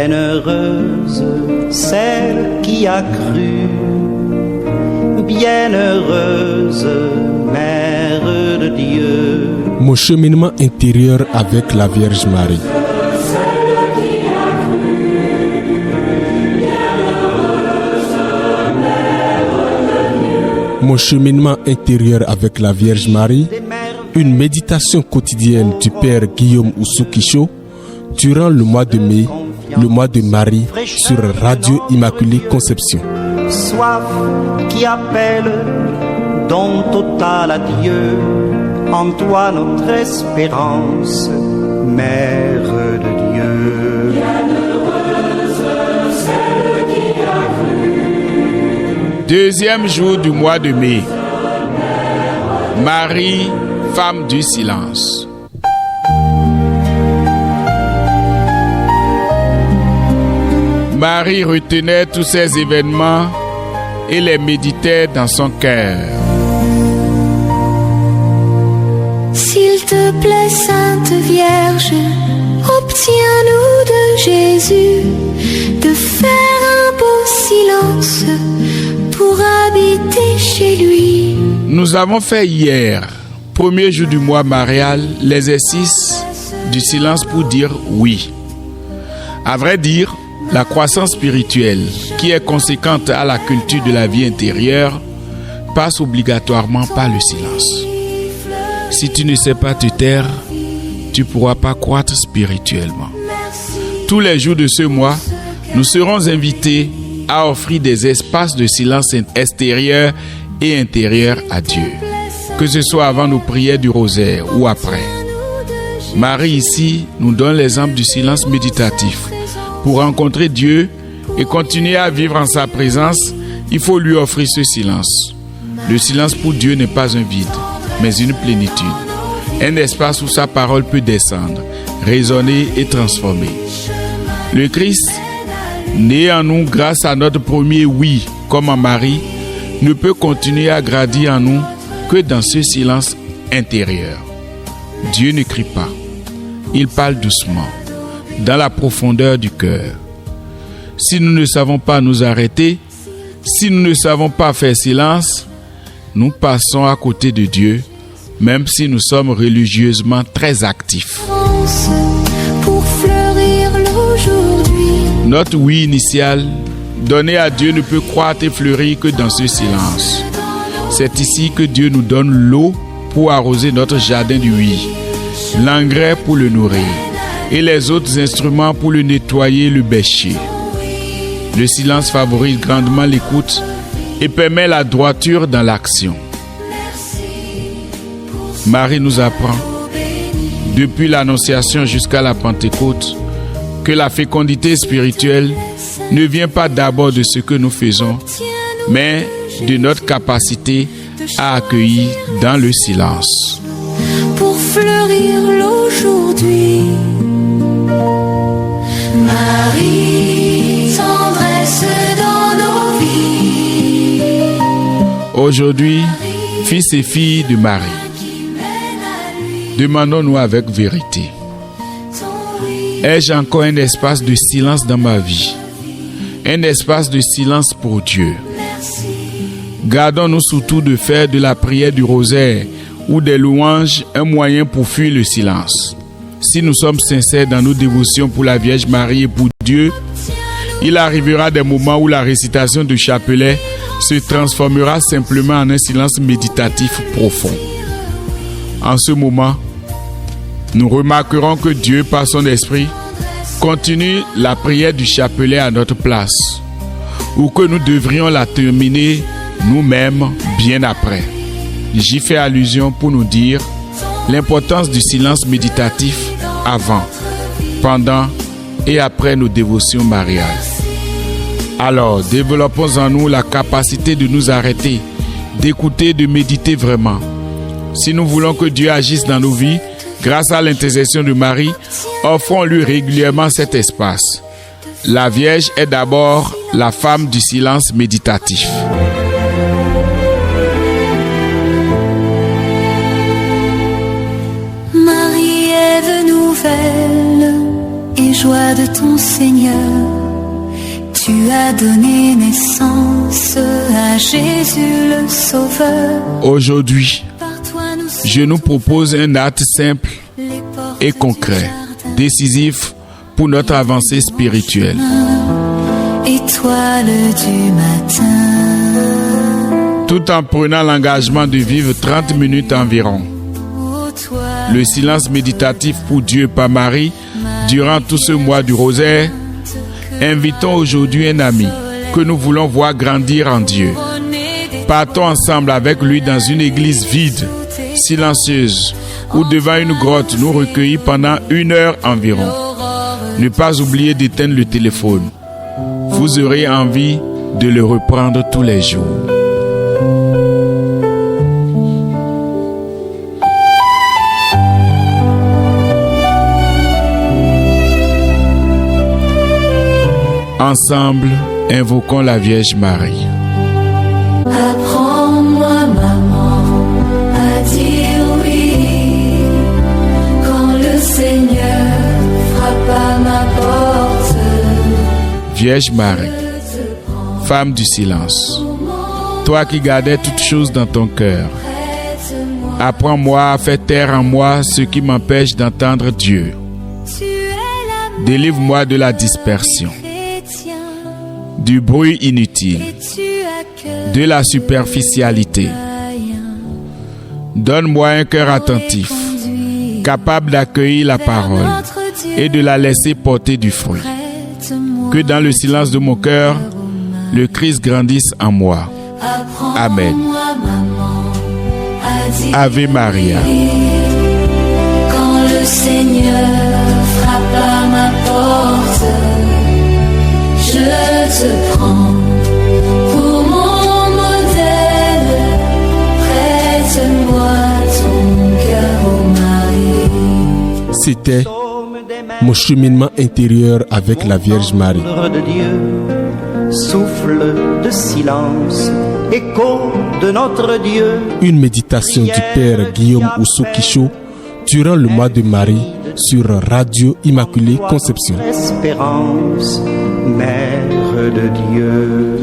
Bienheureuse celle qui a cru, bienheureuse Mère de Dieu. Mon cheminement intérieur avec la Vierge Marie. Mon cheminement intérieur avec la Vierge Marie, une méditation quotidienne du Père Guillaume Oussou-Kicho durant le mois de mai, le mois de Marie sur Radio Immaculée Conception. Soif qui appelle, don total à Dieu, en toi notre espérance, Mère de Dieu. Bienheureuse celle qui a cru. Deuxième jour du mois de mai. Marie, femme du silence. Marie retenait tous ces événements et les méditait dans son cœur. S'il te plaît, Sainte Vierge, obtiens-nous de Jésus de faire un beau silence pour habiter chez lui. Nous avons fait hier, premier jour du mois marial, l'exercice du silence pour dire oui. À vrai dire, la croissance spirituelle, qui est conséquente à la culture de la vie intérieure, passe obligatoirement par le silence. Si tu ne sais pas te taire, tu ne pourras pas croître spirituellement. Tous les jours de ce mois, nous serons invités à offrir des espaces de silence extérieur et intérieur à Dieu, que ce soit avant nos prières du rosaire ou après. Marie ici nous donne l'exemple du silence méditatif. Pour rencontrer Dieu et continuer à vivre en sa présence, il faut lui offrir ce silence. Le silence pour Dieu n'est pas un vide, mais une plénitude. Un espace où sa parole peut descendre, résonner et transformer. Le Christ, né en nous grâce à notre premier oui, comme en Marie, ne peut continuer à grandir en nous que dans ce silence intérieur. Dieu ne crie pas, il parle doucement, dans la profondeur du cœur. Si nous ne savons pas nous arrêter, si nous ne savons pas faire silence, nous passons à côté de Dieu, même si nous sommes religieusement très actifs. Pour fleurir l'aujourd'hui. Notre oui initial, donné à Dieu, ne peut croître et fleurir que dans ce silence. C'est ici que Dieu nous donne l'eau pour arroser notre jardin du oui, l'engrais pour le nourrir, et les autres instruments pour le nettoyer et le bêcher. Le silence favorise grandement l'écoute et permet la droiture dans l'action. Marie nous apprend, depuis l'Annonciation jusqu'à la Pentecôte, que la fécondité spirituelle ne vient pas d'abord de ce que nous faisons, mais de notre capacité à accueillir dans le silence. Pour fleurir l'aujourd'hui. Marie, tendresse dans nos vies. Aujourd'hui, fils et filles de Marie, demandons-nous avec vérité. Ai-je encore un espace de silence dans ma vie? Un espace de silence pour Dieu? Gardons-nous surtout de faire de la prière du rosaire ou des louanges un moyen pour fuir le silence. Si nous sommes sincères dans nos dévotions pour la Vierge Marie et pour Dieu, il arrivera des moments où la récitation du chapelet se transformera simplement en un silence méditatif profond. En ce moment, nous remarquerons que Dieu, par son esprit, continue la prière du chapelet à notre place, ou que nous devrions la terminer nous-mêmes bien après. J'y fais allusion pour nous dire l'importance du silence méditatif avant, pendant et après nos dévotions mariales. Alors, développons en nous la capacité de nous arrêter, d'écouter, de méditer vraiment. Si nous voulons que Dieu agisse dans nos vies, grâce à l'intercession de Marie, offrons-lui régulièrement cet espace. La Vierge est d'abord la femme du silence méditatif. Marie, Ève nouvelle et joie de ton Seigneur. Tu as donné naissance à Jésus le Sauveur. Aujourd'hui, Par toi nous je nous propose un acte simple les portes et concret, du jardin. décisif pour notre avancée spirituelle. Étoile du matin. Tout en prenant l'engagement de vivre 30 minutes environ. Ô toi, Le silence méditatif pour Dieu par Marie durant tout ce mois du rosaire. Invitons aujourd'hui un ami que nous voulons voir grandir en Dieu. Partons ensemble avec lui dans une église vide, silencieuse, ou devant une grotte nous recueillir pendant 1 heure environ. Ne pas oublier d'éteindre le téléphone. Vous aurez envie de le reprendre tous les jours. Ensemble, invoquons la Vierge Marie. apprends-moi, maman, à dire oui quand le Seigneur frappe à ma porte. Vierge Marie, femme du silence, toi qui gardais toutes choses dans ton cœur, Prête-moi, apprends-moi à faire taire en moi ce qui m'empêche d'entendre Dieu. tu es la Délivre-moi de la dispersion, chrétien, du bruit inutile, et tu accueilles de la superficialité. païen. Donne-moi un cœur attentif, Conduis capable d'accueillir la vers parole notre Dieu. et de la laisser porter du fruit. Prête-moi, Que dans le silence de mon cœur, le Christ grandisse en moi. Amen. apprends-moi, maman, à dire Ave Maria. quand le Seigneur frappe à ma porte, je te prends pour mon modèle. Prête-moi ton cœur, ô Marie. C'était mon cheminement intérieur avec la Vierge Marie. Ordre de Dieu, souffle de silence, écho de notre Dieu. Une méditation du Père Guillaume Ousso-Quichot durant le mois de Marie sur Radio Immaculée Conception. Espérance, Mère de Dieu.